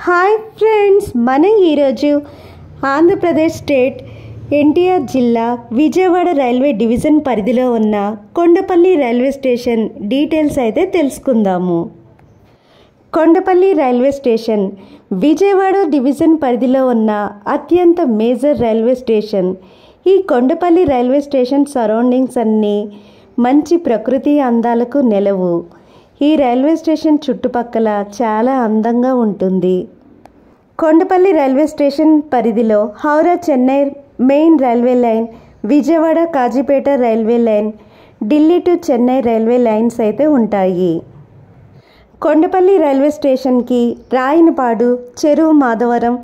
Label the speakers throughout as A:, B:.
A: Hi friends, మనం ఈరోజు Andhra Pradesh state NTR జిల్లా విజయవాడ రైల్వే డివిజన్ పరిధిలో ఉన్న కొండపల్లి రైల్వే స్టేషన్ డీటెయిల్స్ అయితే తెలుసుకుందాము. Kondapalli railway station Vijayawada division పరిధిలో ఉన్న అత్యంత మేజర్ రైల్వే స్టేషన్. ఈ కొండపల్లి రైల్వే స్టేషన్ సరౌండింగ్స్ అన్నీ మంచి ప్రకృతి అందాలకు నెలవు. ఈ రైల్వే స్టేషన్ చుట్టుపక్కల చాలా అందంగా ఉంటుంది. కొండపల్లి రైల్వే స్టేషన్ పరిధిలో Howrah Chennai main railway line, Vijayawada Kazipet railway line, Delhi to Chennai railway lines అయితే ఉంటాయి. కొండపల్లి రైల్వే స్టేషన్కి Rayanapadu, Cheruvu Madhavaram,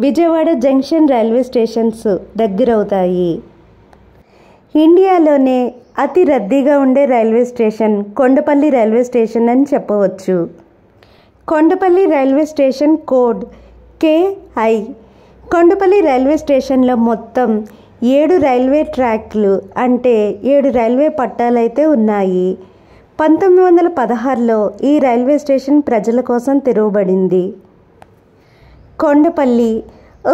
A: Vijayawada junction railway stations దగ్గరవుతాయి. ఇండియాలోనే అతి రద్దీగా ఉండే railway station Kondapalli railway station అని చెప్పవచ్చు. Kondapalli railway station code KI. Kondapalli railway స్టేషన్లో మొత్తం 7 రైల్వే ట్రాక్లు అంటే 7 రైల్వే పట్టాలు అయితే ఉన్నాయి. 1916లో ఈ రైల్వే స్టేషన్ ప్రజల కోసం తెరవబడింది. కొండపల్లి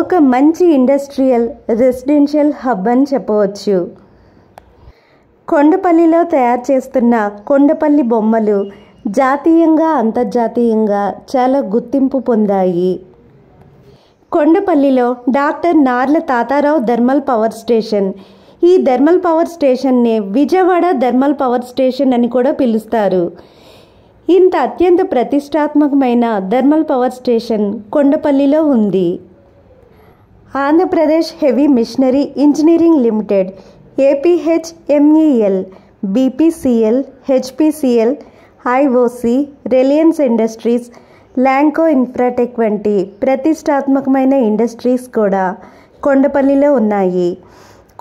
A: ఒక మంచి ఇండస్ట్రియల్ రెసిడెన్షియల్ హబ్ అని చెప్పవచ్చు. కొండపల్లిలో తయారు చేస్తున్న కొండపల్లి బొమ్మలు జాతీయంగా అంతర్జాతీయంగా చాలా గుర్తింపు పొందాయి. కొండపల్లిలో doctor Narla Tatarao thermal power station. ఈ థర్మల్ పవర్ స్టేషన్నే విజయవాడ థర్మల్ పవర్ స్టేషన్ అని కూడా పిలుస్తారు. ఇంత అత్యంత ప్రతిష్టాత్మకమైన థర్మల్ పవర్ స్టేషన్ కొండపల్లిలో ఉంది. Andhra Pradesh heavy machinery engineering limited, APHMEL, BPCL, HPCL, IOC, Reliance industries, Lanco Infratech వంటి ప్రతిష్టాత్మకమైన ఇండస్ట్రీస్ కూడా కొండపల్లిలో ఉన్నాయి.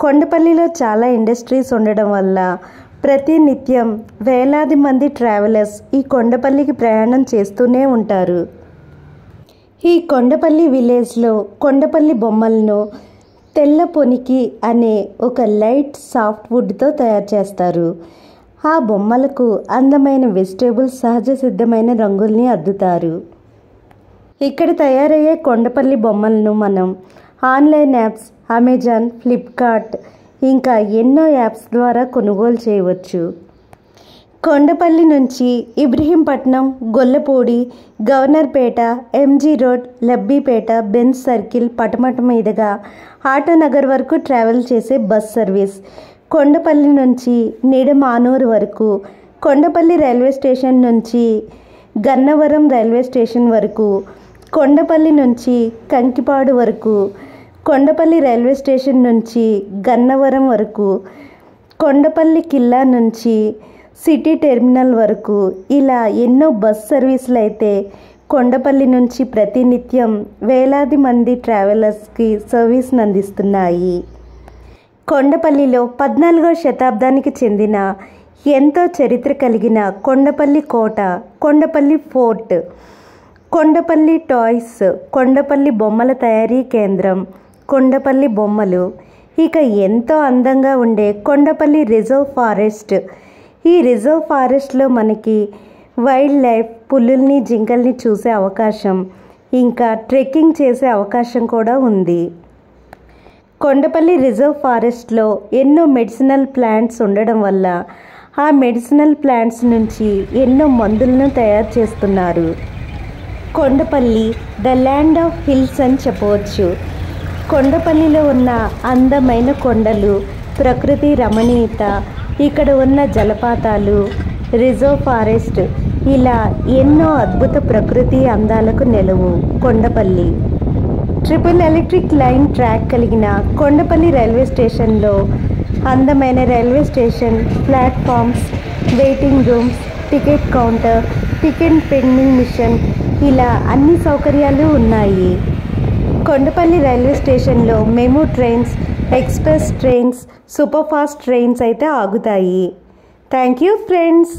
A: కొండపల్లిలో చాలా ఇండస్ట్రీస్ ఉండడం వల్ల ప్రతినిత్యం వేలాది మంది ట్రావెలర్స్ ఈ కొండపల్లికి ప్రయాణం చేస్తూనే ఉంటారు. ఈ కొండపల్లి విలేజ్లో కొండపల్లి బొమ్మలను తెల్ల పొనికి అనే ఒక లైట్ సాఫ్ట్వుడ్తో తయారు చేస్తారు. ఆ బొమ్మలకు అందమైన వెజిటేబుల్స్, సహజ సిద్ధమైన రంగుల్ని అద్దుతారు. ఇక్కడ తయారయ్యే కొండపల్లి బొమ్మలను మనం ఆన్లైన్ యాప్స్, అమెజాన్, ఫ్లిప్కార్ట్ ఇంకా ఎన్నో యాప్స్ ద్వారా కొనుగోలు చేయవచ్చు. కొండపల్లి నుంచి Ibrahimpatnam, Gollapudi, Governorpet, MG road, Labbipet, Benz circle, Patamata మీదుగా ఆటోనగర్ వరకు ట్రావెల్ చేసే బస్ సర్వీస్. కొండపల్లి నుంచి నిడమానూరు వరకు, కొండపల్లి రైల్వే స్టేషన్ నుంచి గన్నవరం రైల్వే స్టేషన్ వరకు, కొండపల్లి నుంచి కంకిపాడు వరకు, కొండపల్లి రైల్వే స్టేషన్ నుంచి గన్నవరం వరకు, కొండపల్లి కిల్లా నుంచి సిటీ టెర్మినల్ వరకు ఇలా ఎన్నో బస్ సర్వీసులు అయితే కొండపల్లి నుంచి ప్రతినిత్యం వేలాది మంది ట్రావెలర్స్కి సర్వీస్ని అందిస్తున్నాయి. కొండపల్లిలో 14వ శతాబ్దానికి చెందిన ఎంతో చరిత్ర కలిగిన కొండపల్లి కోట, కొండపల్లి ఫోర్ట్, కొండపల్లి టాయ్స్, కొండపల్లి బొమ్మల తయారీ కేంద్రం, కొండపల్లి బొమ్మలు, ఇక ఎంతో అందంగా ఉండే కొండపల్లి రిజర్వ్ ఫారెస్ట్. ఈ రిజర్వ్ ఫారెస్ట్లో మనకి వైల్డ్ లైఫ్, పులుల్ని, జింకల్ని చూసే అవకాశం, ఇంకా ట్రెక్కింగ్ చేసే అవకాశం కూడా ఉంది. కొండపల్లి రిజర్వ్ ఫారెస్ట్లో ఎన్నో మెడిసినల్ ప్లాంట్స్ ఉండడం వల్ల ఆ మెడిసినల్ ప్లాంట్స్ నుంచి ఎన్నో మందులను తయారు చేస్తున్నారు. Kondapalli the land of hills అని చెప్పవచ్చు. కొండపల్లిలో ఉన్న అందమైన కొండలు, ప్రకృతి రమణీయత, ఇక్కడ ఉన్న జలపాతాలు, రిజర్వ్ ఫారెస్ట్ ఇలా ఎన్నో అద్భుత ప్రకృతి అందాలకు నెలవు Kondapalli. Triple electric line track కలిగిన కొండపల్లి రైల్వే స్టేషన్లో అందమైన railway station, platforms, waiting rooms, ticket counter, ticket vending machine ఇలా అన్ని సౌకర్యాలు ఉన్నాయి. కొండపల్లి రైల్వే స్టేషన్లో MEMU trains, express trains, super fast trains అయితే ఆగుతాయి. Thank you friends.